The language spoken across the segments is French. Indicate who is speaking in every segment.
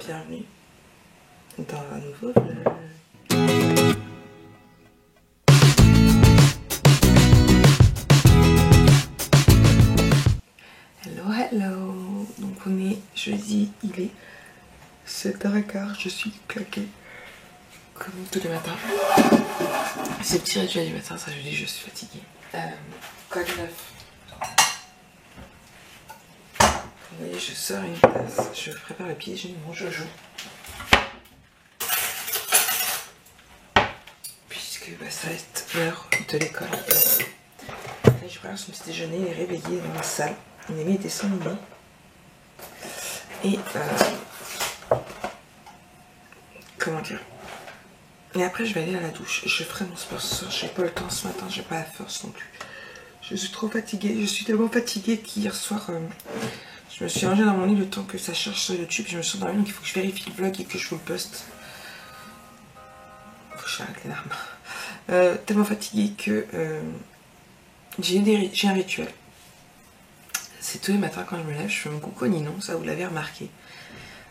Speaker 1: bienvenue dans un nouveau vlog. Hello, donc on est jeudi, il est 7h15, je suis claquée comme tous les matins. C'est petit rituel du matin, ça je dis je suis fatiguée. Quoi de neuf? Vous voyez, je sors une tasse, je prépare le pied déjeuner de mon Jojo. Puisque ça va être l'heure de l'école. Là, je prépare son petit déjeuner, il est réveillé dans la salle. Il est mis des 100 minutes. Et comment dire? Et après, je vais aller à la douche. Je ferai mon sport ce soir. J'ai pas le temps ce matin, j'ai pas la force non plus. Je suis trop fatiguée. Je suis tellement fatiguée qu'hier soir, je me suis rangée dans mon lit le temps que ça charge sur YouTube. Je me suis endormie, donc il faut que je vérifie le vlog et que je vous le poste. Faut que j'arrête les larmes. Tellement fatiguée que j'ai un rituel. C'est tous les matins quand je me lève, je fais mon coucou à Ninon, ça vous l'avez remarqué.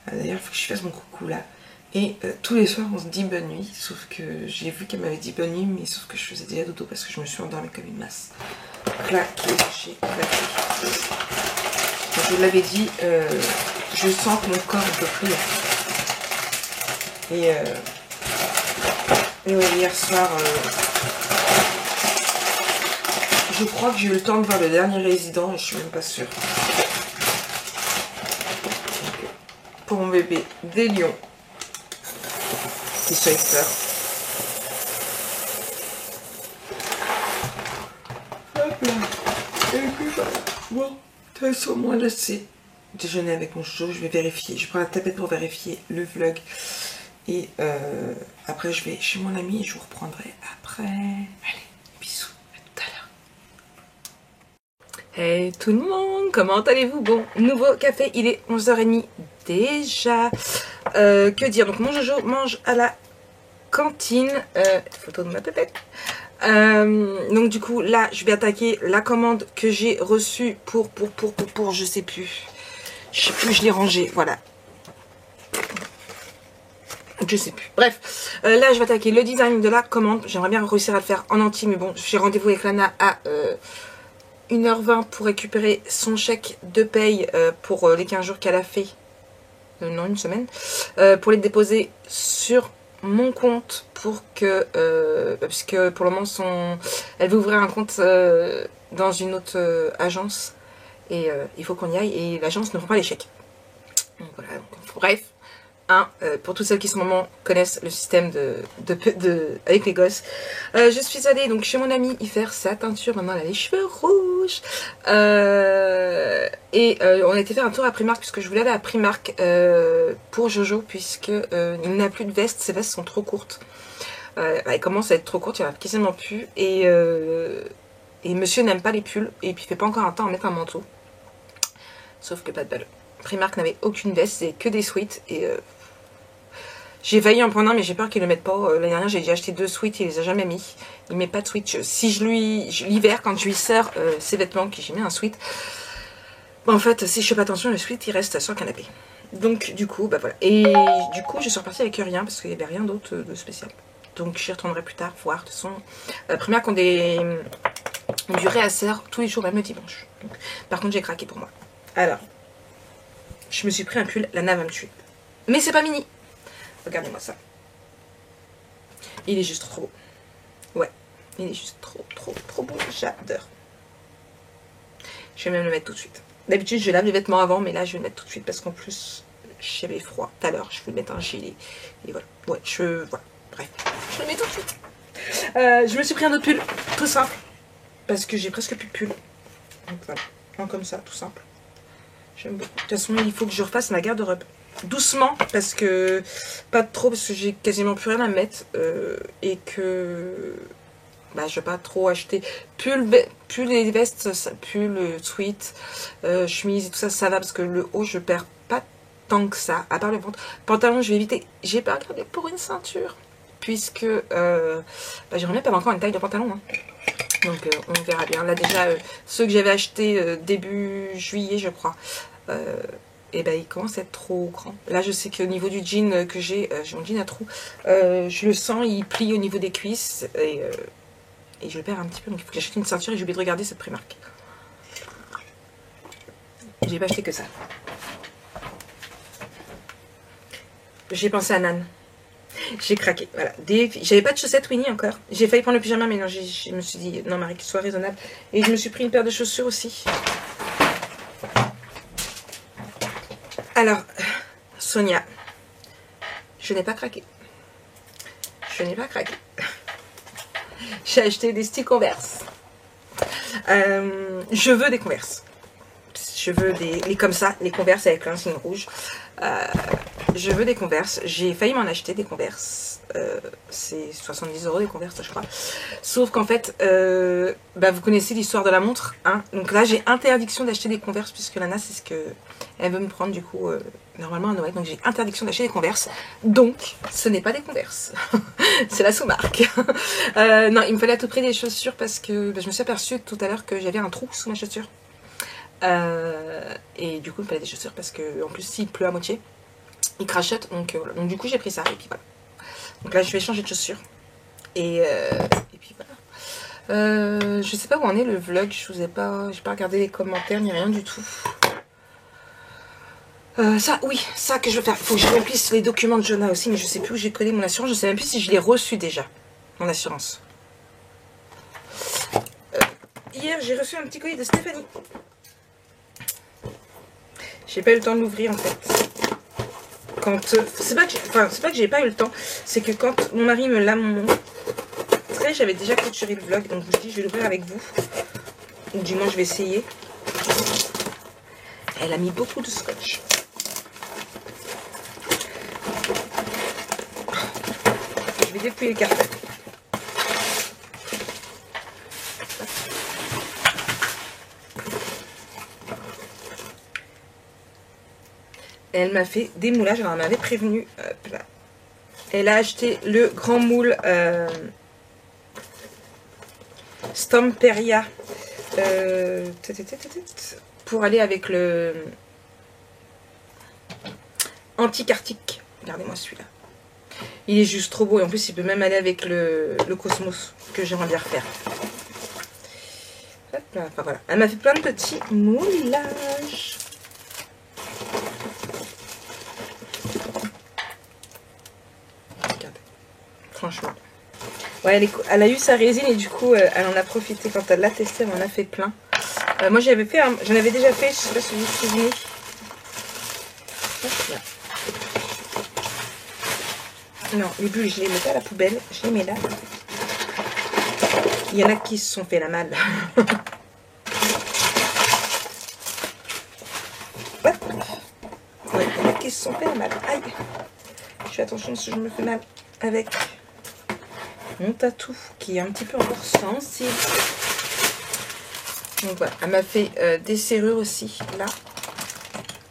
Speaker 1: D'ailleurs, il faut que je fasse mon coucou là. Et tous les soirs, on se dit bonne nuit, sauf que j'ai vu qu'elle m'avait dit bonne nuit, mais sauf que je faisais déjà dodo parce que je me suis endormie comme une masse. Claqué, j'ai claqué. Je vous l'avais dit, je sens que mon corps ne peut plus. Et ouais, hier soir, je crois que j'ai eu le temps de voir le dernier résident et je suis même pas sûre. Pour mon bébé, des lions. Des Schweitzer. Hop là. Et puis voilà. Bon, de toute façon, moi là c'est déjeuner avec mon chouchou. Je vais vérifier. Je prends la tablette pour vérifier le vlog. Et après je vais chez mon ami et je vous reprendrai après. Allez, bisous. À tout à l'heure. Hey tout le monde, comment allez-vous? Bon, nouveau café, il est 11h30 déjà. Que dire? Donc mon Jojo mange à la cantine. Photo de ma pépette. Donc du coup là je vais attaquer la commande que j'ai reçue pour je sais plus. Je l'ai rangée, voilà. Je sais plus. Bref, là je vais attaquer le design de la commande. J'aimerais bien réussir à le faire en entier, mais bon, j'ai rendez-vous avec Lana à 1h20 pour récupérer son chèque de paye pour les 15 jours qu'elle a fait. Non, une semaine. Pour les déposer sur mon compte pour que... parce que pour le moment, elle veut ouvrir un compte dans une autre agence. Et il faut qu'on y aille. Et l'agence ne prend pas les chèques. Donc voilà. Donc, bref. Pour toutes celles qui, en ce moment, connaissent le système avec les gosses. Je suis allée donc chez mon ami y faire sa teinture. Maintenant, elle a les cheveux rouges. On a été faire un tour à Primark, puisque je voulais aller à Primark pour Jojo, puisque il n'a plus de veste. Ses vestes sont trop courtes. Elle commence à être trop courte, il n'y en a quasiment plus. Et monsieur n'aime pas les pulls. Et puis, il fait pas encore un temps à mettre un manteau. Sauf que pas de balle. Primark n'avait aucune veste, c'est que des sweats. Et j'ai failli en prendre un, mais j'ai peur qu'il ne le mette pas. L'année dernière, j'ai déjà acheté 2 sweats, il les a jamais mis. Il met pas de sweat. Si l'hiver, quand je lui sers ses vêtements, que j'ai mis un sweat, bon, en fait, si je fais pas attention, le sweat, il reste sur le canapé. Donc, du coup, bah voilà. Et du coup, je suis repartie avec rien, parce qu'il n'y avait rien d'autre de spécial. Donc, j'y retournerai plus tard, voir. De toute façon, Primark ont du réassert tous les jours, même le dimanche. Donc, par contre, j'ai craqué pour moi. Alors, je me suis pris un pull, Lana va me tuer. Mais c'est pas mini. Regardez-moi ça. Il est juste trop beau. Ouais, il est juste trop beau. J'adore. Je vais même le mettre tout de suite. D'habitude, je lave les vêtements avant, mais là, je vais le mettre tout de suite parce qu'en plus, j'avais froid tout à l'heure. Je vais mettre un gilet. Et voilà. Ouais, voilà. Bref, je le mets tout de suite. Je me suis pris un autre pull, tout simple. Parce que j'ai presque plus de pull. Donc voilà. Un comme ça, tout simple. J'aime beaucoup. De toute façon, il faut que je refasse ma garde-robe. Doucement, parce que... Pas trop, parce que j'ai quasiment plus rien à mettre. Et que... Bah, je vais pas trop acheter. Pull les vestes, pull, sweat, chemise et tout ça, ça va. Parce que le haut, je perds pas tant que ça. À part le ventre. Pantalon, je vais éviter. J'ai pas regardé pour une ceinture. Puisque... bah, j'aimerais bien perdre encore une taille de pantalon. Hein. Donc on verra bien. Là déjà, ceux que j'avais achetés début juillet, je crois, et ben il commence à être trop grand. Là je sais qu'au niveau du jean que j'ai mon jean à trous, je le sens, il plie au niveau des cuisses et je le perds un petit peu, donc il faut que j'achète une ceinture et j'ai oublié de regarder cette Primark. J'ai pas acheté que ça. J'ai pensé à Nan. J'ai craqué, voilà. J'avais pas de chaussettes Winnie encore. J'ai failli prendre le pyjama, mais non, je me suis dit, non Marie, que sois raisonnable. Et je me suis pris une paire de chaussures aussi. Alors, Sonia, je n'ai pas craqué. Je n'ai pas craqué. J'ai acheté des styles Converse. Je veux des Converse. Je veux les comme ça, les Converse avec un signe rouge. Je veux des Converse. J'ai failli m'en acheter des Converse. C'est 70 € des Converse, je crois. Sauf qu'en fait, vous connaissez l'histoire de la montre. Hein, donc là, j'ai interdiction d'acheter des Converse puisque Lana, c'est ce qu'elle veut me prendre du coup, normalement à Noël. Donc j'ai interdiction d'acheter des Converse. Donc, ce n'est pas des Converse. C'est la sous-marque. Non, il me fallait à tout prix des chaussures parce que je me suis aperçue tout à l'heure que j'avais un trou sous ma chaussure. Et du coup, il me fallait des chaussures parce que, en plus, s'il pleut à moitié, il crachote. Donc, voilà. Donc du coup, j'ai pris ça. Et puis voilà. Donc là, je vais changer de chaussures. Et puis voilà. Je sais pas où en est le vlog. J'ai pas regardé les commentaires ni rien du tout. Ça, oui, ça que je veux faire. Faut que je remplisse les documents de Jonah aussi, mais je sais plus où j'ai collé mon assurance. Je sais même plus si je l'ai reçu déjà, mon assurance. Hier, j'ai reçu un petit colis de Stéphanie. J'ai pas eu le temps de l'ouvrir en fait. C'est pas que j'ai pas eu le temps, c'est que quand mon mari me l'a montré, j'avais déjà clôturé le vlog, donc je me dis je vais l'ouvrir avec vous. Ou du moins je vais essayer. Elle a mis beaucoup de scotch. Je vais dépouiller le carton. Elle m'a fait des moulages, alors elle m'avait prévenu. Hop là. Elle a acheté le grand moule Stamperia pour aller avec le Antique-Arctique. Regardez-moi celui-là. Il est juste trop beau et en plus il peut même aller avec le Cosmos que j'aimerais bien refaire. Hop là, enfin voilà. Elle m'a fait plein de petits moulages. Franchement. Ouais, elle a eu sa résine et du coup, elle en a profité. Quand elle l'a testé, elle en a fait plein. Moi, j'en avais déjà fait, je sais pas si vous vous souvenez. Non, les bulles, je les mets pas à la poubelle. Je les mets là. Il y en a qui se sont fait la malle. Ouais, il y en a qui se sont fait la malle. Aïe. Je fais attention si je me fais mal avec mon tatou qui est un petit peu encore sensible. Donc voilà, elle m'a fait des serrures aussi là,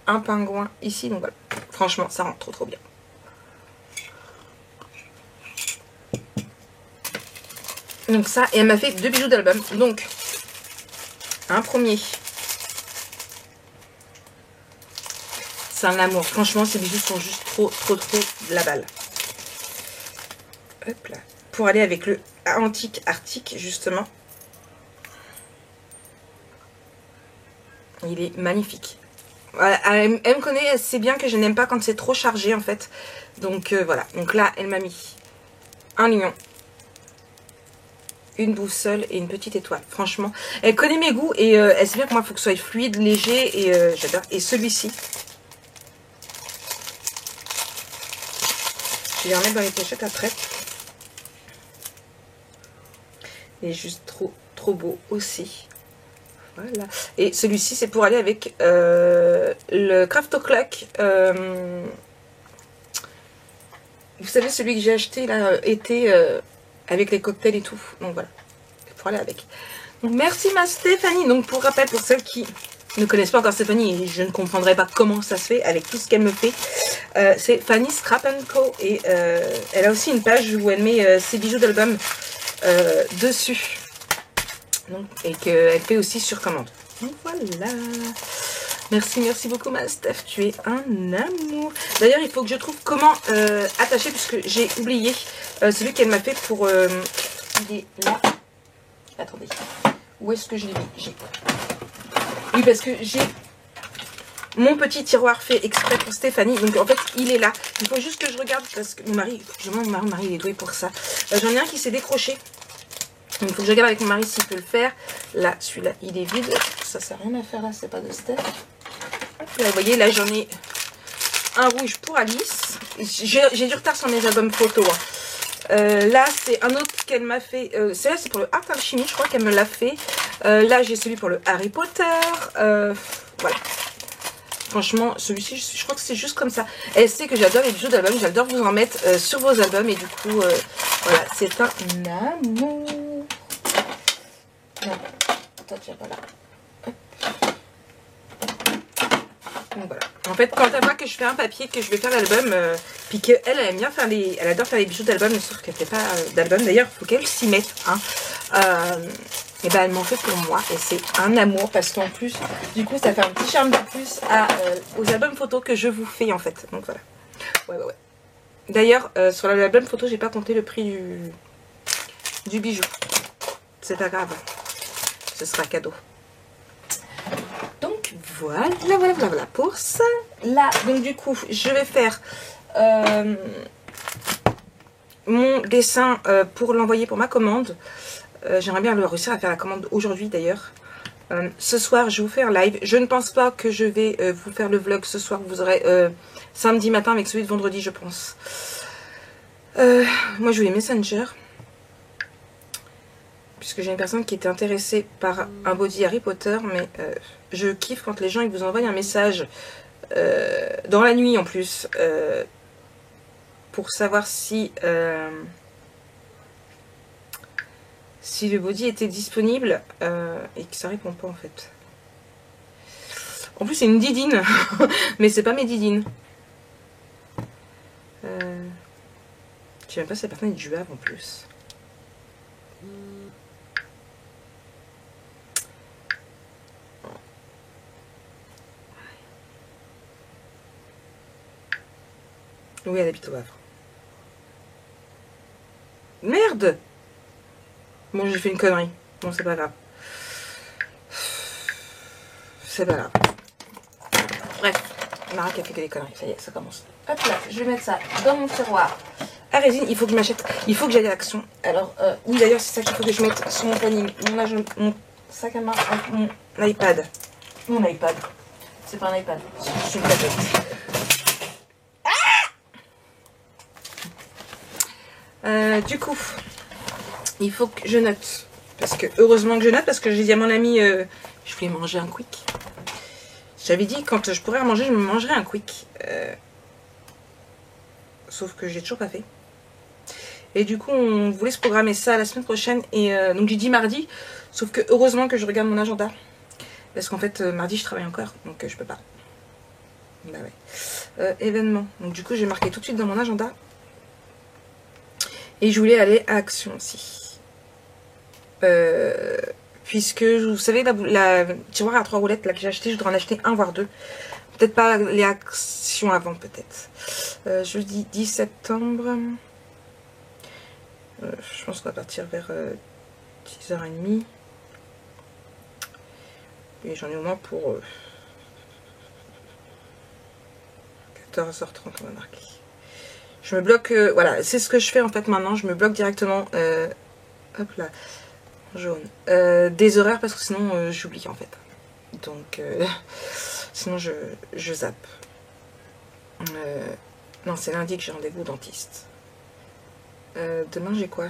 Speaker 1: un pingouin ici, donc voilà, franchement ça rentre trop bien. Donc ça, et elle m'a fait 2 bijoux d'album, donc un premier, c'est un amour, franchement ces bijoux sont juste trop la balle. Hop là. Pour aller avec le Antique-Arctique justement. Il est magnifique. Voilà, elle me connaît, elle sait bien que je n'aime pas quand c'est trop chargé en fait. Donc voilà, donc là elle m'a mis un lion, une boussole et une petite étoile. Franchement, elle connaît mes goûts et elle sait bien que moi il faut que ce soit fluide, léger et j'adore. Et celui-ci, je vais les remettre dans les pochettes après. Il est juste trop beau aussi. Voilà. Et celui-ci, c'est pour aller avec le Craft O'Clock. Vous savez, celui que j'ai acheté là, été, avec les cocktails et tout. Donc voilà, pour aller avec. Donc merci ma Stéphanie. Donc pour rappel, pour celles qui ne connaissent pas encore Stéphanie, et je ne comprendrai pas comment ça se fait avec tout ce qu'elle me fait. C'est Fanny Scrap & Co. Et elle a aussi une page où elle met ses bijoux d'album dessus. Donc, et qu'elle fait aussi sur commande. Donc voilà. Merci, merci beaucoup ma Steph, tu es un amour. D'ailleurs, il faut que je trouve comment attacher, puisque j'ai oublié celui qu'elle m'a fait pour... il est là. Attendez, où est-ce que je l'ai mis? Oui, parce que j'ai mon petit tiroir fait exprès pour Stéphanie. Donc en fait, il est là. Il faut juste que je regarde, parce que mon mari, mon mari il est doué pour ça. J'en ai un qui s'est décroché. Donc il faut que je regarde avec mon mari s'il peut le faire. Là, celui-là, il est vide. Ça sert à rien à faire là, c'est pas de Steph. Là, vous voyez, là j'en ai un rouge pour Alice. J'ai du retard sur mes albums photos. Là, c'est un autre qu'elle m'a fait. Celui-là, c'est pour le Art Alchemy, je crois qu'elle me l'a fait. Là, j'ai celui pour le Harry Potter. Voilà. Franchement, celui-ci, je crois que c'est juste comme ça. Elle sait que j'adore les bijoux d'album. J'adore vous en mettre sur vos albums. Et du coup, voilà, c'est un amour. Non, toi, tu n'es pas là. Donc voilà. En fait, quand elle voit que je fais un papier, que je vais faire l'album, puis qu'elle aime bien faire les... Elle adore faire les bijoux d'album, sauf qu'elle fait pas d'album. D'ailleurs, il faut qu'elle s'y mette. Hein. Et ben elle m'en fait pour moi. Et c'est un amour, parce qu'en plus, du coup, ça fait un petit charme de plus aux albums photos que je vous fais, en fait. Donc voilà. Ouais. D'ailleurs, sur l'album photo, j'ai pas compté le prix du bijou. C'est pas grave. Ce sera cadeau. Donc voilà pour ça. Là, donc du coup, je vais faire mon dessin pour l'envoyer pour ma commande. J'aimerais bien réussir à faire la commande aujourd'hui d'ailleurs. Ce soir, je vous fais un live. Je ne pense pas que je vais vous faire le vlog ce soir. Vous aurez samedi matin avec celui de vendredi, je pense. Moi, je voulais Messenger. Puisque j'ai une personne qui était intéressée par un body Harry Potter, mais je kiffe quand les gens ils vous envoient un message dans la nuit en plus pour savoir si le body était disponible et que ça répond pas en fait. En plus c'est une didine, mais c'est pas mes didines. Je sais même pas si la personne est du Havre en plus. Oui, elle habite au Havre. Merde! Bon, j'ai fait une connerie. Bon, c'est pas grave. C'est pas grave. Bref, Marac a fait que des conneries. Ça y est, ça commence. Hop là, je vais mettre ça dans mon tiroir à résine. Il faut que je m'achète. Il faut que j'aille à l'action. Alors, oui, d'ailleurs, c'est ça qu'il faut que je mette sur mon planning. Mon sac à main avec mon iPad. Mon iPad. C'est pas un iPad. C'est une tablette. Du coup, il faut que je note. Parce que, heureusement que je note, parce que j'ai dit à mon ami, je voulais manger un quick. J'avais dit, quand je pourrais manger, je me mangerais un quick. Sauf que j'ai toujours pas fait. Et du coup, on voulait se programmer ça la semaine prochaine. Et donc, j'ai dit mardi. Sauf que, heureusement que je regarde mon agenda. Parce qu'en fait, mardi, je travaille encore. Donc, je peux pas. Bah ouais. Événement. Donc, du coup, j'ai marqué tout de suite dans mon agenda. Et je voulais aller à Action aussi. Puisque, vous savez, la tiroir à 3 roulettes là, que j'ai acheté, je dois en acheter un voire deux. Peut-être pas les actions avant, peut-être. Jeudi 10 septembre. Je pense qu'on va partir vers 10h30. Et j'en ai au moins pour 14h30, on va marquer. Je me bloque, voilà, c'est ce que je fais en fait maintenant. Je me bloque directement, hop là, jaune, des horaires parce que sinon j'oublie en fait. Donc, sinon je zappe. Non, c'est lundi que j'ai rendez-vous au dentiste. Demain j'ai quoi?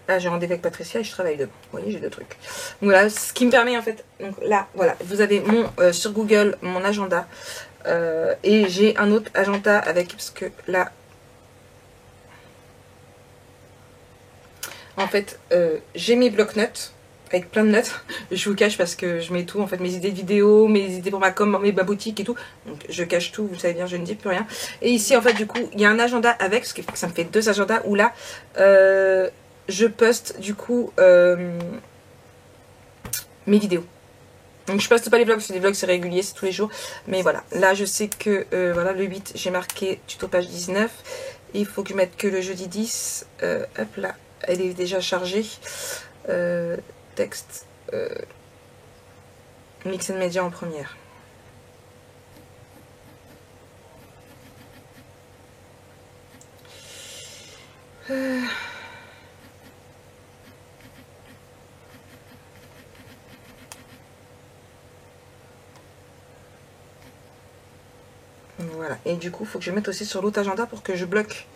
Speaker 1: Ah, j'ai rendez-vous avec Patricia et je travaille demain. Vous voyez, j'ai deux trucs. Donc voilà, ce qui me permet en fait, donc là, voilà, vous avez mon sur Google mon agenda et j'ai un autre agenda avec, parce que là, en fait, j'ai mes bloc-notes avec plein de notes. Je vous cache parce que je mets tout, en fait, mes idées de vidéo, mes idées pour ma com, ma boutique et tout. Donc je cache tout, vous savez bien, je ne dis plus rien. Et ici, en fait, du coup, il y a un agenda avec, parce que ça me fait deux agendas où là, je poste du coup mes vidéos. Donc je passe pas les vlogs, parce que les vlogs c'est régulier, c'est tous les jours. Mais voilà, là je sais que voilà, le 8 j'ai marqué tuto page 19. Il faut que je mette que le jeudi 10. Hop là, elle est déjà chargée. Texte. Mix and Media en première. Voilà, et du coup, il faut que je mette aussi sur l'autre agenda pour que je bloque.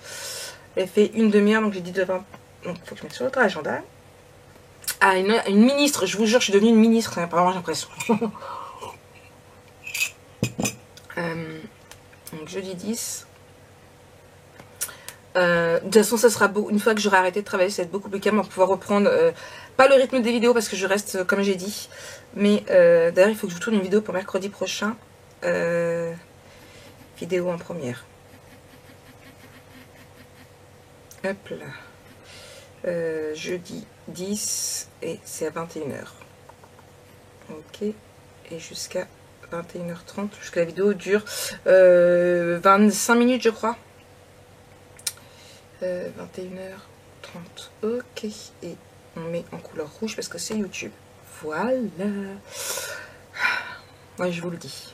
Speaker 1: Elle fait une demi-heure, donc j'ai dit devant. Donc il faut que je mette sur l'autre agenda. Ah, une ministre, je vous jure, je suis devenue une ministre, apparemment j'ai l'impression. Donc jeudi 10. De toute façon, ça sera beau. Une fois que j'aurai arrêté de travailler, ça va être beaucoup plus calme pour pouvoir reprendre. Pas le rythme des vidéos parce que je reste comme j'ai dit. Mais d'ailleurs, il faut que je vous tourne une vidéo pour mercredi prochain. Vidéo en première. Hop là. Jeudi 10 et c'est à 21h. Ok. Et jusqu'à 21h30. Jusqu'à la vidéo dure 25 minutes, je crois. 21h30. Ok. Et on met en couleur rouge parce que c'est YouTube. Voilà. Moi, je vous le dis.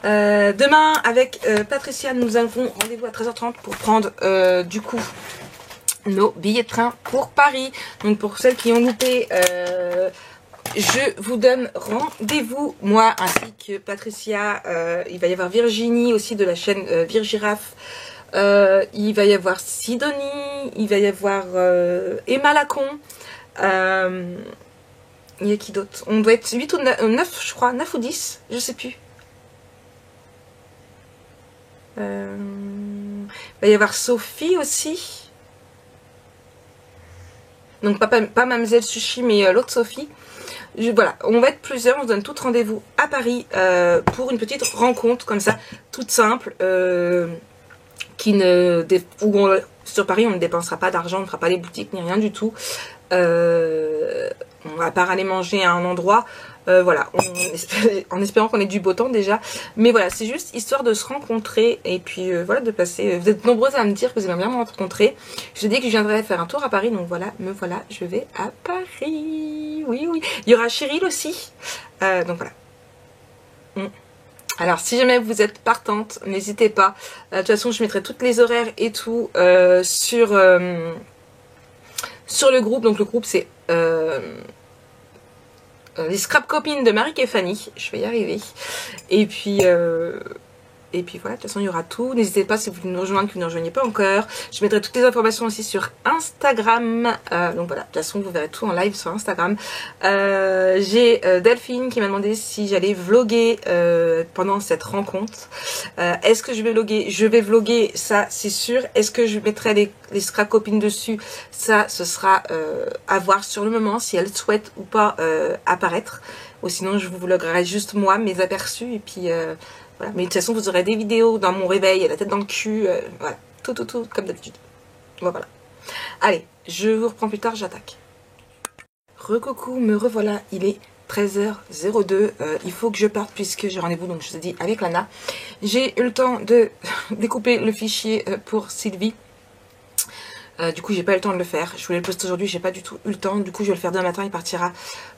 Speaker 1: Demain, avec Patricia, nous avons rendez-vous à 13h30 pour prendre du coup nos billets de train pour Paris. Donc pour celles qui ont loupé, je vous donne rendez-vous, moi ainsi que Patricia. Il va y avoir Virginie aussi de la chaîne Virgiraffe. Il va y avoir Sidonie. Il va y avoir Emma Lacon. Il y a qui d'autre? On doit être 8 ou 9, je crois. 9 ou 10, je sais plus. Il va y avoir Sophie aussi. Donc pas Mademoiselle Sushi, mais l'autre Sophie. Voilà, on va être plusieurs, on se donne tout rendez-vous à Paris pour une petite rencontre comme ça, toute simple, sur Paris on ne dépensera pas d'argent, on ne fera pas les boutiques ni rien du tout. On va pas aller manger à un endroit, voilà, en espérant qu'on ait du beau temps déjà. Mais voilà, c'est juste histoire de se rencontrer et puis voilà, de passer. Vous êtes nombreuses à me dire que vous aimez bien me rencontrer. Je dis que je viendrai faire un tour à Paris, donc voilà, me voilà, je vais à Paris. Oui, oui. Il y aura Cheryl aussi, donc voilà. Alors si jamais vous êtes partante, n'hésitez pas. De toute façon, je mettrai toutes les horaires et tout sur le groupe. Donc le groupe c'est les scrap copines de Marie et Fanny. Je vais y arriver. Et puis voilà, de toute façon il y aura tout. N'hésitez pas si vous voulez nous rejoindre, que vous ne rejoignez pas encore. Je mettrai toutes les informations aussi sur Instagram. Donc voilà, de toute façon vous verrez tout en live sur Instagram. J'ai Delphine qui m'a demandé si j'allais vlogger pendant cette rencontre. Est-ce que je vais vlogger? Je vais vlogger, ça c'est sûr. Est-ce que je mettrai les scrap copines dessus? Ça, ce sera à voir sur le moment si elles souhaitent ou pas apparaître. Ou sinon je vous vloguerai juste moi, mes aperçus et puis... voilà. Mais de toute façon, vous aurez des vidéos dans mon réveil, la tête dans le cul, voilà, tout, comme d'habitude. Voilà. Allez, je vous reprends plus tard, j'attaque. Recoucou, me revoilà, il est 13h02, il faut que je parte puisque j'ai rendez-vous, donc je vous ai dit, avec Lana. J'ai eu le temps de découper le fichier pour Sylvie. Du coup j'ai pas eu le temps de le faire, je voulais le poster aujourd'hui, j'ai pas du tout eu le temps, du coup je vais le faire demain matin, il partira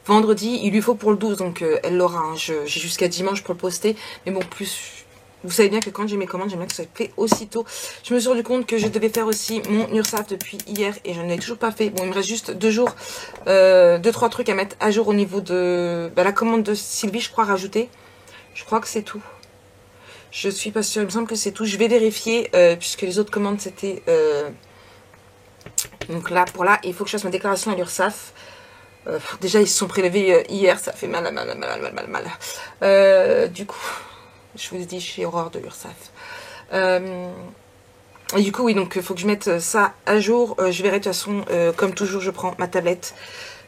Speaker 1: vendredi, il lui faut pour le 12 donc elle l'aura, hein. J'ai jusqu'à dimanche pour le poster, mais bon plus, vous savez bien que quand j'ai mes commandes, j'aime bien que ça se fait aussitôt. Je me suis rendu compte que je devais faire aussi mon URSAF depuis hier et je ne l'ai toujours pas fait, bon il me reste juste 2 jours, 2-3 trucs à mettre à jour au niveau de la commande de Sylvie, je crois rajouter, je crois que c'est tout. Je suis pas sûre, il me semble que c'est tout, je vais vérifier puisque les autres commandes c'était... Donc là, il faut que je fasse ma déclaration à l'URSSAF. Déjà, ils se sont prélevés hier, ça fait mal. Du coup, je vous ai dit, j'ai horreur de l'URSSAF. Et du coup, oui, donc il faut que je mette ça à jour. Je verrai de toute façon, comme toujours, je prends ma tablette.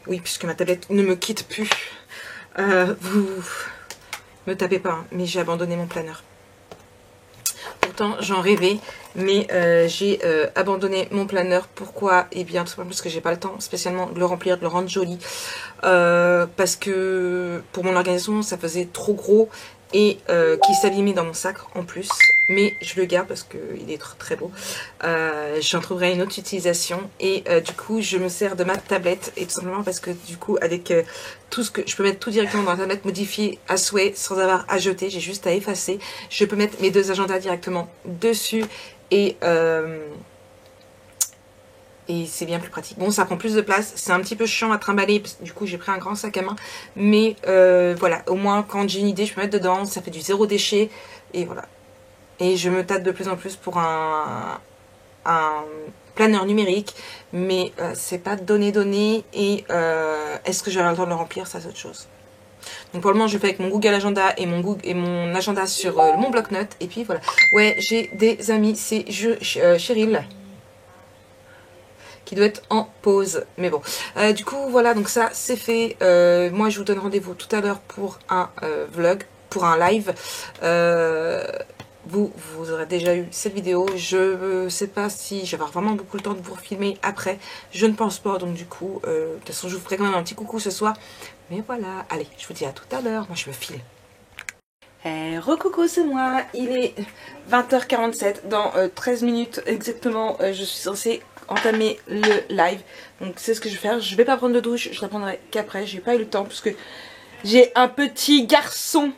Speaker 1: Oui, puisque ma tablette ne me quitte plus. Vous me tapez pas, hein, mais j'ai abandonné mon planeur. Pour pourtant j'en rêvais. Mais j'ai abandonné mon planeur. Pourquoi? Eh bien tout simplement parce que j'ai pas le temps spécialement de le remplir, de le rendre joli. Parce que pour mon organisation ça faisait trop gros. Et qui s'abîmait dans mon sac en plus, mais je le garde parce qu'il est très beau. J'en trouverai une autre utilisation et du coup je me sers de ma tablette, et tout simplement parce que du coup avec tout ce que je peux mettre tout directement dans la tablette, modifier à souhait sans avoir à jeter, j'ai juste à effacer. Je peux mettre mes 2 agendas directement dessus et c'est bien plus pratique. Bon, ça prend plus de place, c'est un petit peu chiant à trimballer, parce que du coup j'ai pris un grand sac à main. Mais voilà, au moins quand j'ai une idée, je peux mettre dedans, ça fait du 0 déchet. Et voilà. Et je me tâte de plus en plus pour un planeur numérique. Mais c'est pas donné. Et est-ce que j'aurai le temps de le remplir? Ça c'est autre chose. Donc pour le moment je fais avec mon Google Agenda et mon agenda sur mon bloc-notes. Et puis voilà. Ouais, j'ai des amis, c'est Cheryl qui doit être en pause, mais bon. Du coup, voilà, donc ça, c'est fait. Moi, je vous donne rendez-vous tout à l'heure pour un vlog, pour un live. Vous aurez déjà eu cette vidéo. Je sais pas si je vais avoir vraiment beaucoup le temps de vous filmer après. Je ne pense pas, donc du coup, de toute façon, je vous ferai quand même un petit coucou ce soir. Mais voilà, allez, je vous dis à tout à l'heure. Moi, je me file. Recoucou, c'est moi. Il est 20h47. Dans 13 minutes exactement, je suis censée entamer le live. Donc c'est ce que je vais faire. Je vais pas prendre de douche, je répondrai qu'après. J'ai pas eu le temps parce que j'ai un petit garçon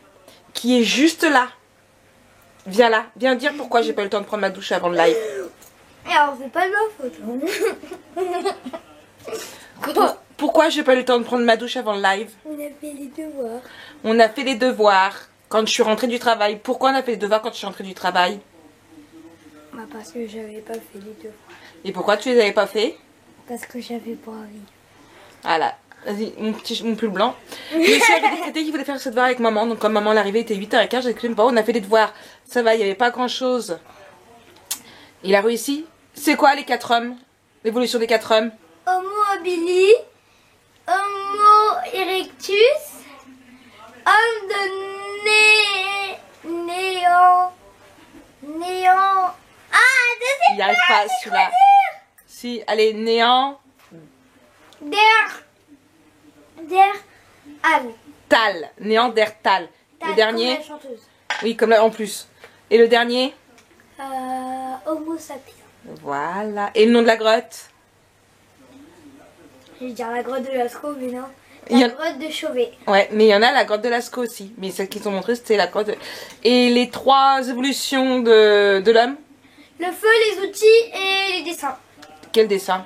Speaker 1: qui est juste là. Viens là, viens dire pourquoi j'ai pas eu le temps de prendre ma douche avant le live.
Speaker 2: Alors c'est pas de ma faute.
Speaker 1: Pourquoi j'ai pas eu le temps de prendre ma douche avant le live?
Speaker 2: On a fait les devoirs.
Speaker 1: On a fait les devoirs quand je suis rentrée du travail. Pourquoi on a fait les devoirs quand je suis rentrée du travail?
Speaker 2: Bah parce que j'avais pas fait les devoirs.
Speaker 1: Et pourquoi tu les avais pas fait?
Speaker 2: Parce que j'avais pas envie.
Speaker 1: Voilà. Vas-y, mon pull blanc. Monsieur avait décrété qu'il voulait faire ses devoirs avec maman. Donc quand maman l'arrivée, il était 8h15, j'ai écrit, on a fait les devoirs. Ça va, il n'y avait pas grand chose. Il a réussi. C'est quoi les 4 hommes? L'évolution des 4 hommes?
Speaker 2: Homo habilis, Homo erectus, homme de néant. Ah,
Speaker 1: il n'y arrive pas celui-là. Si, allez, néant. Tal. Néandertal. Le dernier.
Speaker 2: Comme la chanteuse.
Speaker 1: Oui, comme là en plus. Et le dernier?
Speaker 2: Homo sapiens.
Speaker 1: Voilà. Et le nom de la grotte?
Speaker 2: Je vais dire la grotte de Lascaux, mais non.
Speaker 1: Il y
Speaker 2: La
Speaker 1: a-
Speaker 2: grotte de Chauvet.
Speaker 1: Ouais, mais il y en a la grotte de Lascaux aussi. Mais celle qu'ils ont montrée, c'était la grotte de... Et les 3 évolutions de l'homme?
Speaker 2: Le feu, les outils et les dessins.
Speaker 1: Quel dessin?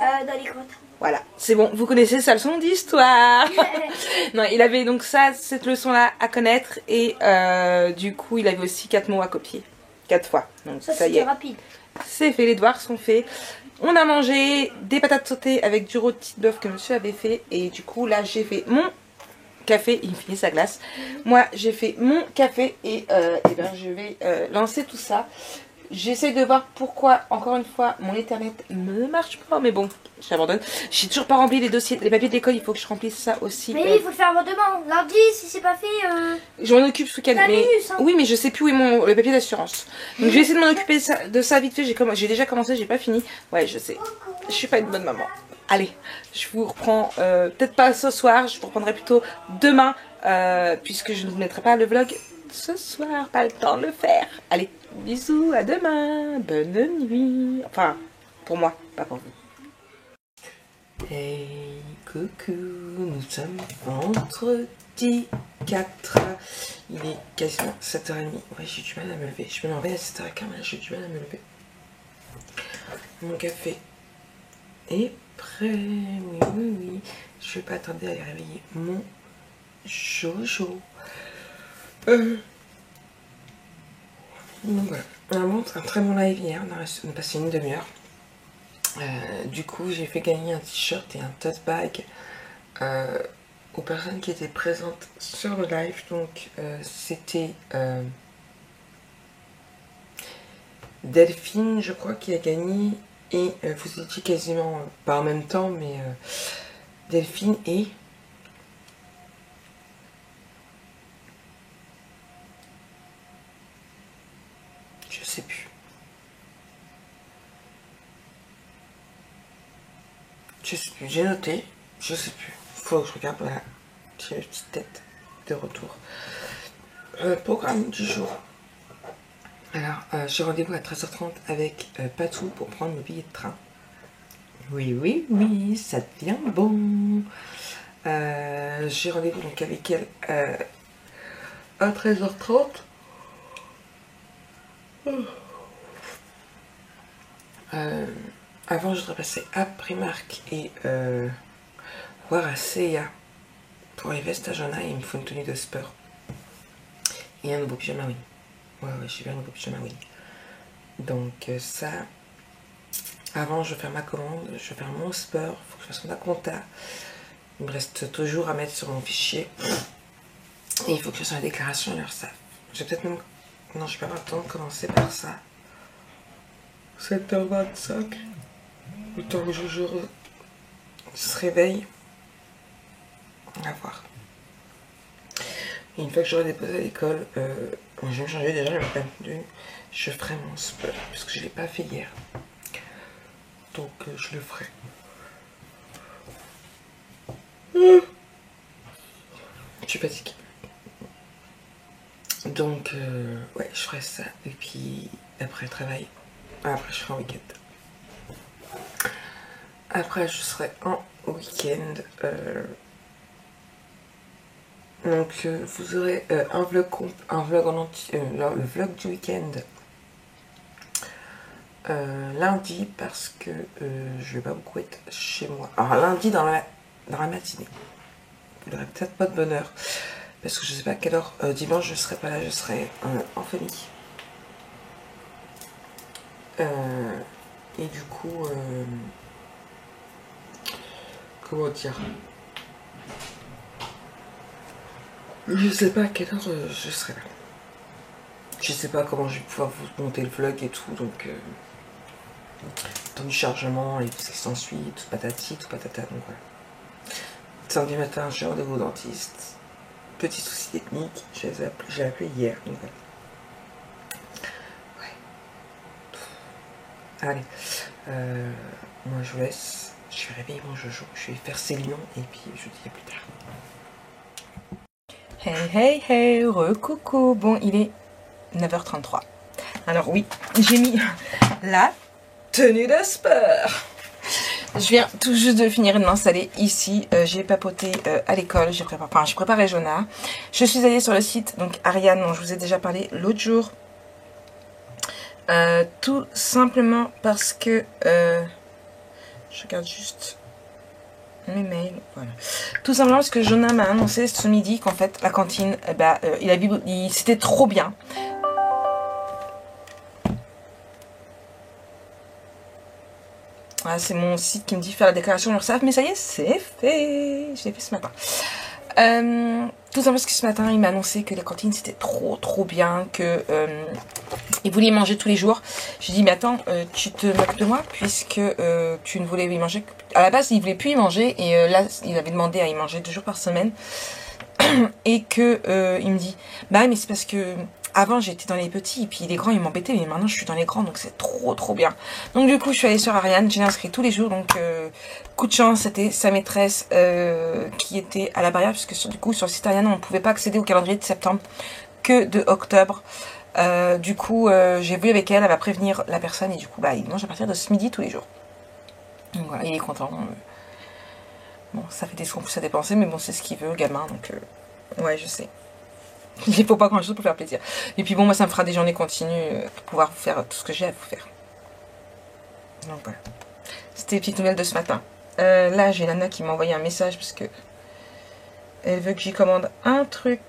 Speaker 2: Dans les grottes.
Speaker 1: Voilà, c'est bon, vous connaissez sa leçon d'histoire. Non, il avait donc ça, cette leçon-là à connaître. Et du coup, il avait aussi 4 mots à copier. 4 fois. Donc ça y
Speaker 2: c'était
Speaker 1: est,
Speaker 2: rapide.
Speaker 1: c'est fait, les devoirs sont faits. On a mangé des patates sautées avec du rôti de bœuf que monsieur avait fait. Et du coup, là, j'ai fait mon café. Il finit sa glace. Moi, j'ai fait mon café. Et ben, je vais lancer tout ça. J'essaie de voir pourquoi, encore une fois, mon Ethernet ne marche pas. Mais bon, j'abandonne. J'ai toujours pas rempli les dossiers, les papiers de l'école. Il faut que je remplisse ça aussi.
Speaker 2: Mais il faut le faire avant demain. Lundi, si c'est pas fait.
Speaker 1: Je m'en occupe ce week-end.
Speaker 2: T'as
Speaker 1: Mais...
Speaker 2: minus, hein.
Speaker 1: Oui, mais je sais plus où est le papier d'assurance. Donc je vais essayer de m'en occuper de ça vite fait. J'ai déjà commencé, j'ai pas fini. Ouais, je sais. Je suis pas une bonne maman. Allez, je vous reprends. Peut-être pas ce soir. Je vous reprendrai plutôt demain. Puisque je ne vous mettrai pas le vlog ce soir. Pas le temps de le faire. Allez, bisous, à demain. Bonne nuit. Enfin, pour moi, pas pour vous. Hey, coucou, nous sommes vendredi 4. Il est quasiment 7h30. Ouais, j'ai du mal à me lever. Je me levais à 7h15, mais j'ai du mal à me lever. Mon café est prêt. Oui, oui, oui. Je vais pas tarder à aller réveiller mon Jojo. Donc voilà. Vraiment, un très bon live hier. On a passé une demi-heure. Du coup, j'ai fait gagner un t-shirt et un tote bag aux personnes qui étaient présentes sur le live. Donc, c'était Delphine, je crois, qui a gagné. Et vous étiez quasiment, pas en même temps, mais Delphine et... Je sais plus, j'ai noté, je sais plus. Faut que je regarde, voilà. J'ai une petite tête de retour. Programme du jour. Alors, j'ai rendez-vous à 13h30 avec Patou pour prendre le billet de train. Oui, oui, oui, ça devient bon. J'ai rendez-vous donc avec elle à 13h30. Avant, je voudrais passer à Primark et voir à Seiya pour les vestes à Jana. Il me faut une tenue de sport et un nouveau pyjama Winnie. Ouais, j'ai vu un nouveau pyjama Winnie. Donc ça, avant je vais faire ma commande, je vais faire mon sport, il faut que je fasse ma compta. Il me reste toujours à mettre sur mon fichier. Et il faut que je fasse la déclaration à l'URSSAF. Je vais peut-être même... Non, je vais pas avoir le temps de commencer par ça. 7h25. Le temps que je se réveille. On va voir. Et une fois que j'aurai déposé à l'école, je vais me changer déjà, je vais pas tenue. Je ferai mon sport, puisque je ne l'ai pas fait hier. Donc je le ferai. Je suis fatiguée. Donc, ouais, je ferai ça. Et puis, après le travail, après je ferai un week-end. Après, je serai en week-end. Donc, vous aurez un vlog en entier, le vlog du week-end lundi, parce que je vais pas beaucoup être chez moi. Alors, lundi dans la matinée. Vous n'aurez peut-être pas de bonne heure. Parce que je sais pas à quelle heure. Dimanche, je serai pas là, je serai en famille. Et du coup, comment dire, je sais pas à quelle heure je serai là. Je sais pas comment je vais pouvoir vous monter le vlog et tout, donc temps du chargement et tout ce qui s'ensuit, tout patati, tout patata, donc voilà. Samedi matin, j'ai rendez-vous au dentiste. Petit souci technique, j'ai appelé hier, donc voilà. Allez, moi je vous laisse, je vais réveiller mon Jojo, je vais faire ses lions et puis je vous dis à plus tard. Hey hey hey, re-coucou, bon il est 9h33. Alors oui, j'ai mis la tenue de sport. Je viens tout juste de finir de m'installer ici, j'ai papoté à l'école, j'ai préparé Jonah. Je suis allée sur le site, donc Ariane, dont je vous ai déjà parlé l'autre jour. Tout simplement parce que je regarde juste mes mails, voilà. Tout simplement parce que Jonah m'a annoncé ce midi qu'en fait la cantine, c'était trop bien. Voilà, c'est mon site qui me dit faire la déclaration de l'URSSAF, mais ça y est, c'est fait. Je l'ai fait ce matin. Tout simplement parce que ce matin, il m'a annoncé que la cantine c'était trop bien, que il voulait y manger tous les jours. J'ai dit mais attends, tu te moques de moi puisque tu ne voulais y manger. À la base, il voulait plus y manger et là, il avait demandé à y manger 2 jours par semaine et que il me dit bah mais c'est parce que avant j'étais dans les petits et puis les grands ils m'embêtaient, mais maintenant je suis dans les grands, donc c'est trop bien. Donc du coup je suis allée sur Ariane, j'ai inscrit tous les jours, donc coup de chance c'était sa maîtresse qui était à la barrière, puisque du coup sur le site Ariane on ne pouvait pas accéder au calendrier de septembre que de octobre. Du coup j'ai vu avec elle, elle va prévenir la personne et du coup bah il mange à partir de ce midi tous les jours. Donc voilà, il est content. Bon, ça fait des sous en plus à dépenser, mais bon c'est ce qu'il veut, gamin, donc ouais je sais. Il ne faut pas grand chose pour faire plaisir. Et puis bon, moi ça me fera des journées continues pour pouvoir vous faire tout ce que j'ai à vous faire. Donc voilà. C'était les petites nouvelles de ce matin. Là j'ai Lana qui m'a envoyé un message parce que elle veut que j'y commande un truc.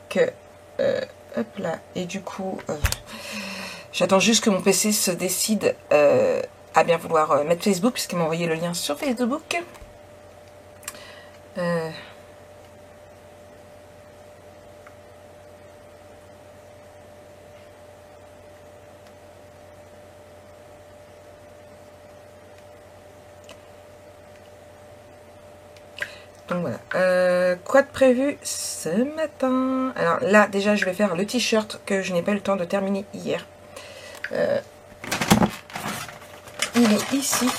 Speaker 1: Hop là. Et du coup, j'attends juste que mon PC se décide à bien vouloir mettre Facebook, puisqu'elle m'a envoyé le lien sur Facebook. Donc voilà, quoi de prévu ce matin? Alors là déjà je vais faire le t-shirt que je n'ai pas eu le temps de terminer hier. Il est ici.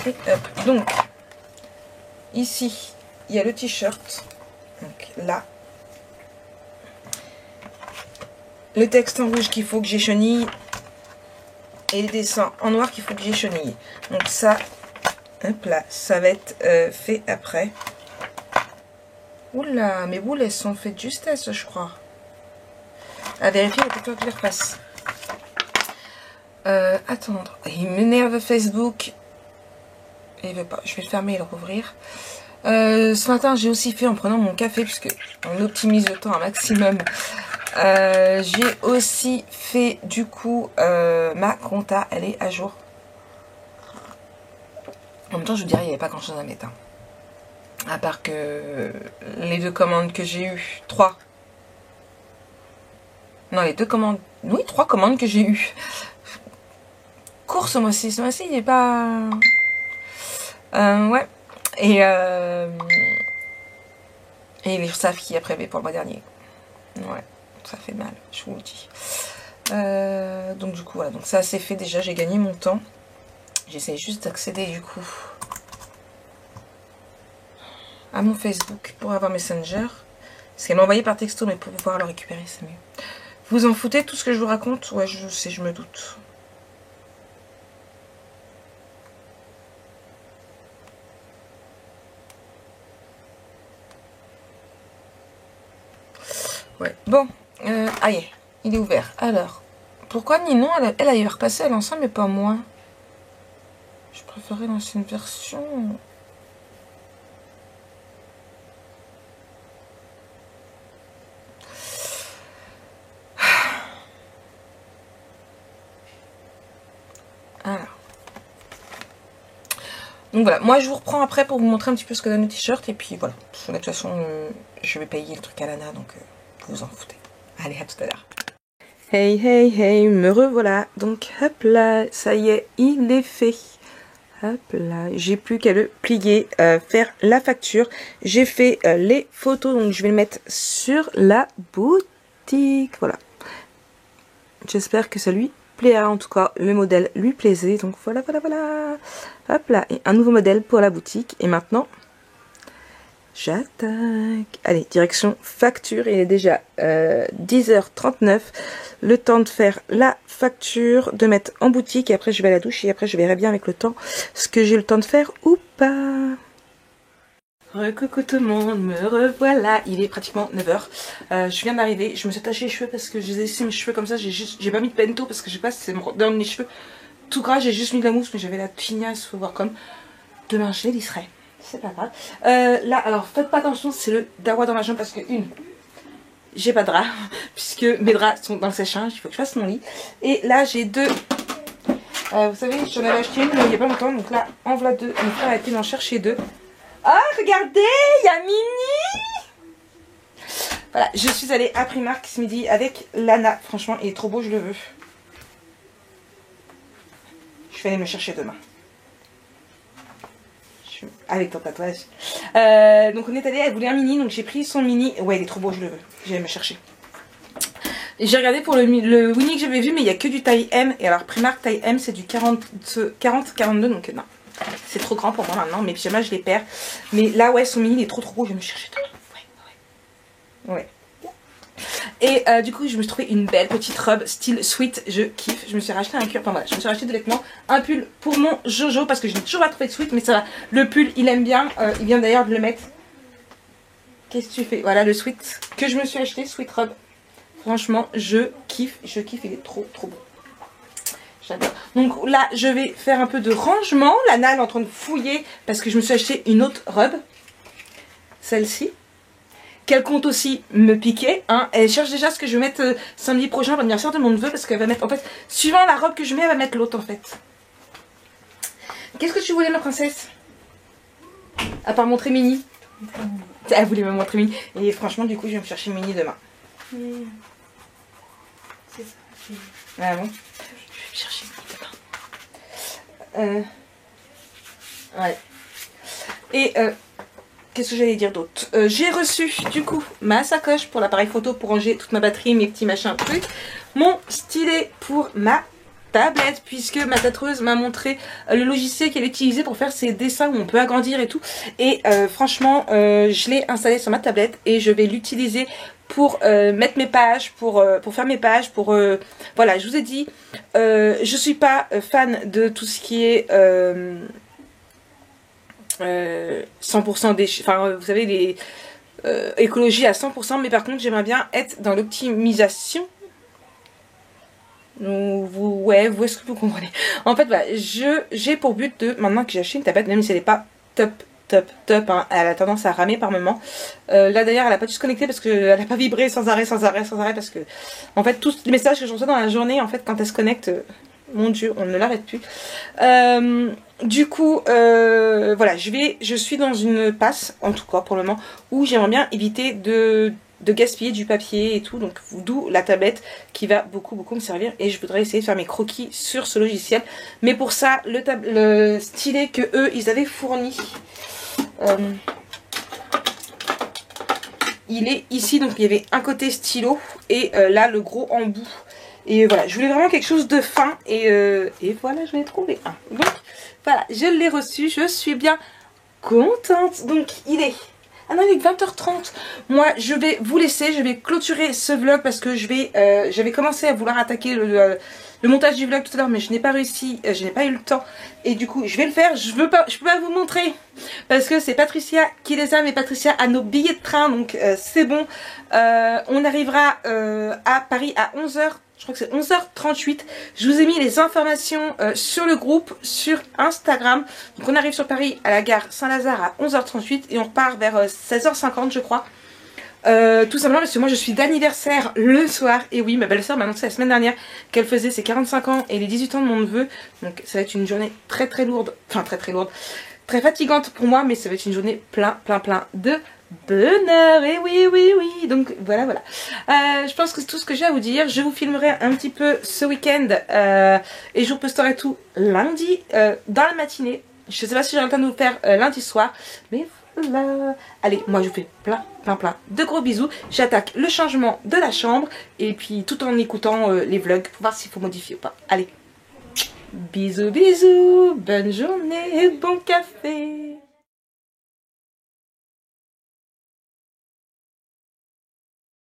Speaker 1: Et hop. Donc, ici, il y a le t-shirt. Donc là. Le texte en rouge qu'il faut que j'ai chenille. Et les dessins en noir qu'il faut que j'ai chenille. Donc ça, hop là, ça va être fait après. Oula, mes boules, elles sont faites de justesse, je crois. À vérifier, il faut que je les refasse. Attendre. Il m'énerve Facebook. Il veut pas. Je vais le fermer et le rouvrir. Ce matin, j'ai aussi fait en prenant mon café, puisque on optimise le temps un maximum. J'ai aussi fait du coup ma compta, elle est à jour. En même temps, je vous dirais, il n'y avait pas grand chose à mettre. Hein. À part que les 2 commandes que j'ai eues, 3. Non, les 2 commandes. Oui, 3 commandes que j'ai eues. Course ce mois-ci. Ce mois-ci, il n'est pas. Ouais. Et l'URSSAF qui a prévu pour le mois dernier. Ouais. Ça fait mal, je vous le dis. Donc du coup, voilà. Donc ça, c'est fait déjà. J'ai gagné mon temps. J'essaie juste d'accéder du coup à mon Facebook pour avoir Messenger. Parce qu'elle m'a envoyé par texto, mais pour pouvoir le récupérer, c'est mieux. Vous en foutez tout ce que je vous raconte? Ouais, je sais, je me doute. Ouais. Bon, aïe, il est ouvert. Alors, pourquoi Ninon, elle a repassé à l'ancien, mais pas moi? Je préférais l'ancienne version. Alors. Donc voilà, moi je vous reprends après pour vous montrer un petit peu ce que donne le t-shirt. Et puis voilà, de toute façon, je vais payer le truc à Lana, donc vous en foutez. Allez, à tout à l'heure. Hey, hey, hey, me revoilà. Donc hop là, ça y est, il est fait. Hop là, j'ai plus qu'à le plier, faire la facture. J'ai fait les photos, donc je vais le mettre sur la boutique. Voilà. J'espère que ça lui plaira, en tout cas le modèle lui plaisait. Donc voilà, voilà, voilà. Hop là, et un nouveau modèle pour la boutique. Et maintenant, j'attaque. Allez, direction facture. Il est déjà 10h39. Le temps de faire la facture, de mettre en boutique. Et après, je vais à la douche. Et après, je verrai bien avec le temps ce que j'ai le temps de faire ou pas. Recoucou tout le monde, me revoilà. Il est pratiquement 9h. Je viens d'arriver. Je me suis attachée les cheveux parce que je les ai laissés mes cheveux comme ça. J'ai pas mis de pento parce que je sais pas si c'est dans mes cheveux tout gras. J'ai juste mis de la mousse, mais j'avais la tignasse. Faut voir comme. Demain, je les lisserai. C'est pas grave. Là, alors faites pas attention, c'est le dawa dans ma chambre parce que j'ai pas de drap puisque mes draps sont dans le sèche-linge. Il faut que je fasse mon lit. Et là, j'ai 2. Vous savez, j'en avais acheté une il y a pas longtemps. Donc là, en voilà 2. Mon frère a été m'en chercher 2. Ah, regardez, il y a Mini. Voilà, je suis allée à Primark ce midi avec Lana. Franchement, il est trop beau, je le veux. Je vais aller me chercher demain. Avec ton tatouage. Donc on est allé, elle voulait un mini, donc j'ai pris son mini. Ouais, il est trop beau, je le veux. Je vais me chercher. Et j'ai regardé pour le Winnie que j'avais vu, mais il n'y a que du taille M. Et alors Primark taille M, c'est du 40-42, donc non. C'est trop grand pour moi maintenant. Mes pyjamas, je les perds. Mais là, ouais, son mini, il est trop beau. Je vais me chercher demain. Ouais. Et du coup, je me suis trouvé une belle petite robe style sweat. Je kiffe. Je me suis racheté un cuir. Enfin voilà, je me suis racheté des vêtements. Un pull pour mon Jojo parce que je n'ai toujours pas trouvé de sweat. Mais ça va. Le pull, il aime bien. Il vient d'ailleurs de le mettre. Qu'est-ce que tu fais? Voilà le sweat que je me suis acheté. Sweat robe. Franchement, je kiffe. Je kiffe. Il est trop beau. J'adore. Donc là, je vais faire un peu de rangement. Lana est en train de fouiller parce que je me suis acheté une autre robe. Celle-ci. Qu'elle compte aussi me piquer. Hein. Elle cherche déjà ce que je vais mettre samedi prochain pour l'anniversaire de mon neveu. Parce qu'elle va mettre, en fait, suivant la robe que je mets, elle va mettre l'autre en fait. Qu'est-ce que tu voulais, ma princesse? À part montrer Mini. Elle voulait me montrer Mini. Et franchement, du coup, je vais me chercher Mini demain.
Speaker 2: C'est ça.
Speaker 1: Ah bon? Je vais me chercher Mini demain. Ouais. Et qu'est-ce que j'allais dire d'autre? J'ai reçu du coup ma sacoche pour l'appareil photo pour ranger toute ma batterie, mes petits machins trucs. Mon stylet pour ma tablette puisque ma tatoueuse m'a montré le logiciel qu'elle utilisait pour faire ses dessins où on peut agrandir et tout. Et franchement, je l'ai installé sur ma tablette et je vais l'utiliser pour mettre mes pages, pour faire mes pages, voilà, je vous ai dit, je suis pas fan de tout ce qui est 100% déchets, enfin vous savez les écologie à 100%, mais par contre j'aimerais bien être dans l'optimisation. Ouais, vous est-ce que vous comprenez? En fait, bah, j'ai pour but de, maintenant que j'ai acheté une tablette, même si elle n'est pas top, hein, elle a tendance à ramer par moment. Là d'ailleurs, elle a pas dû se connecter parce qu'elle a pas vibré sans arrêt, parce que, en fait, tous les messages que je reçois dans la journée, en fait, quand elle se connecte, mon Dieu, on ne l'arrête plus. Du coup, voilà, je suis dans une passe, en tout cas pour le moment, où j'aimerais bien éviter de gaspiller du papier et tout, donc d'où la tablette qui va beaucoup me servir, et je voudrais essayer de faire mes croquis sur ce logiciel. Mais pour ça, le stylet que eux ils avaient fourni, il est ici, donc il y avait un côté stylo et là le gros embout. Et voilà, je voulais vraiment quelque chose de fin et voilà, je l'ai trouvé un. Donc voilà, je l'ai reçu, je suis bien contente. Donc il est... Ah non, il est 20h30. Moi, je vais vous laisser, je vais clôturer ce vlog parce que j'avais commencé à vouloir attaquer le montage du vlog tout à l'heure, mais je n'ai pas réussi, je n'ai pas eu le temps. Et du coup, je vais le faire. Je peux pas vous montrer parce que c'est Patricia qui les a, mais Patricia a nos billets de train, donc c'est bon. On arrivera à Paris à 11h. Je crois que c'est 11h38. Je vous ai mis les informations sur le groupe, sur Instagram. Donc on arrive sur Paris à la gare Saint-Lazare à 11h38 et on repart vers 16h50 je crois. Tout simplement parce que moi je suis d'anniversaire le soir. Et oui, ma belle-sœur m'a annoncé la semaine dernière qu'elle faisait ses 45 ans et les 18 ans de mon neveu. Donc ça va être une journée très lourde. Enfin très lourde. Très fatigante pour moi, mais ça va être une journée plein de bonheur. Et oui. Donc voilà. Je pense que c'est tout ce que j'ai à vous dire. Je vous filmerai un petit peu ce week-end et je vous posterai tout lundi dans la matinée. Je sais pas si j'aurai le temps de vous faire lundi soir, mais voilà. Allez, moi je vous fais plein de gros bisous. J'attaque le changement de la chambre et puis tout en écoutant les vlogs pour voir s'il faut modifier ou pas. Allez, bisous, bonne journée, bon café.